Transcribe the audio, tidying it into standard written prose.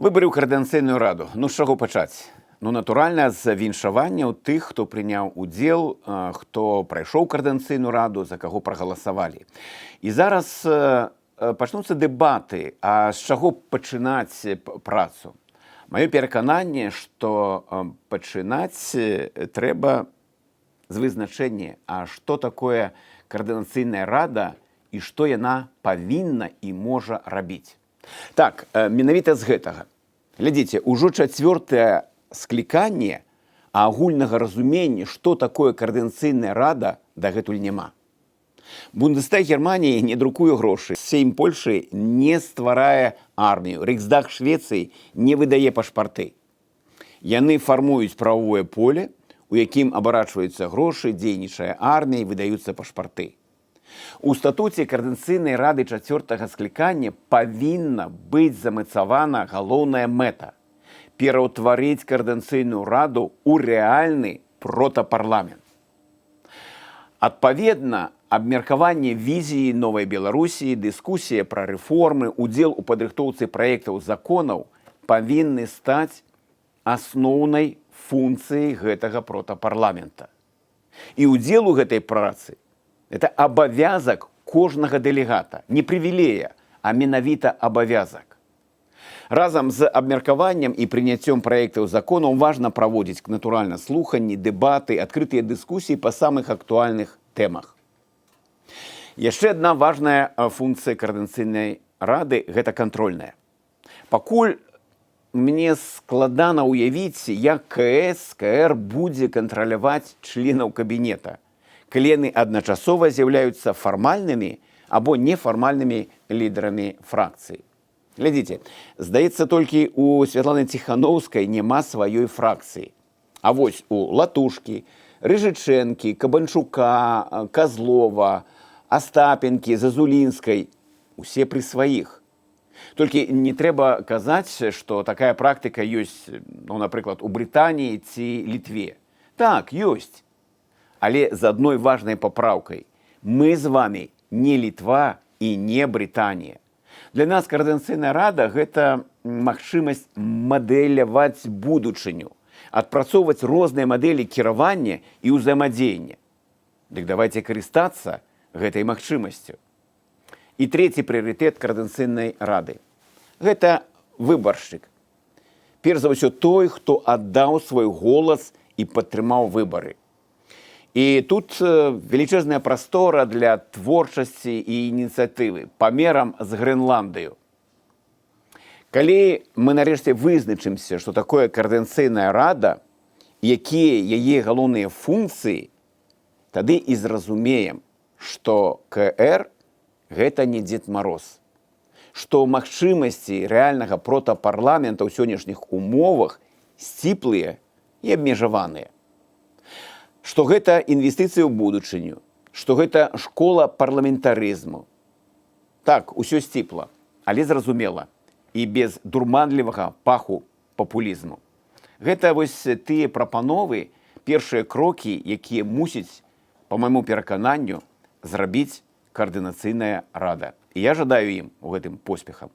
Выбары ў каардынацыйную раду. Ну, з чаго пачаць? Ну, натуральна, з віншаванняў тых, хто прыняў удзел, хто прайшоў каардынацыйную раду, за каго прагаласавалі. І зараз пачнуцца дэбаты, а з чаго пачынаць працу. Маё перакананне, што пачынаць трэба з вызначэння, а што такое каардынацыйная рада і што яна павінна і можа рабіць. Так, менавіта з гэтага. Глядзіце, ужо чацвёртае скліканне, а агульнага разумення, што такое каардынацыйная рада, дагэтуль няма. Бундестаг Германіі не друкуе грошы, Сейм Польшы не стварае армію, Рейхсдаг Швецыі не выдае пашпарты. Яны фармуюць правовое поле, у якім абарачваюцца грошы, дзейнічае армія, выдаюцца пашпарты. У статуце каардынацыйнай рады чацвёртага склікання павінна быць замацавана галоўная мэта – пераўтварыць каардынацыйную раду ў рэальны протапарламент. Адпаведна, абмеркаванне візіі новай Беларусі, дыскусія пра рэформы, удзел у падрыхтоўцы праектаў законаў павінны стаць асноўнай функцыяй гэтага протапарламента. І удзел у гэтай працы это абавязак кожнага дэлегата, не прывілея, а менавіта абавязак. Разам з абмеркаваннем і прыняццём праектаў законаў важна праводзіць натуральна слуханні, дэбаты, адкрытыя дыскусіі па самых актуальных тэмах. Яшчэ адна важная функцыя каардынацыйнай рады – гэта кантрольная. Пакуль мне складана ўявіць, як КС, КР будзе кантраляваць членаў кабінета, калі яны адначасова з'яўляюцца фармальнымі або нефармальнымі лідарамі фракцыі. Глядзіце, здаецца, толькі у Святланы Ціханаўскай няма сваёй фракцыі. А вось у Латушкі, Рыжычэнкі, Кабанчука, Казлова, Астапенкі, Зазулінскай усе пры сваіх. Толькі не трэба казаць, што такая практыка ёсць, ну, напрыклад, у Брытаніі ці Літве. Так, ёсць. Але з адной важнай папраўкай. Мы з вамі не Літва і не Брытанія. Для нас каардынацыйная рада – гэта магчымасць мадэляваць будучыню, адпрацоўваць розныя мадэлі кіравання і ўзаемадзеяння. Дык давайце карыстацца гэтай магчымасцю. І трэці прыярытэт каардынацыйнай рады – гэта выбаршчык. Перш за ўсё той, хто аддаў свой голас і падтрымаў выбары. І тут велічэзная прастора для творчасці і ініцыятывы памерам з Грэнландыю. Калі мы нарэшце вызначымся, што такое каардынацыйная рада, якія яе галоўныя функцыі, тады і зразумеем, што КР – гэта не Дзед Мароз, што магчымасці рэальнага протапарламента ў сённяшніх умовах сціплыя і абмежаваныя. Што гэта інвестыцыі ў будучыню, што гэта школа парламентарызму. Так, усё сціпла, але зразумела і без дурманлівага паху папулізму. Гэта вось тыя прапановы, першыя крокі, якія мусіць, па майму перакананню, зрабіць каардынацыйная рада. І я жадаю ім у гэтым поспехам.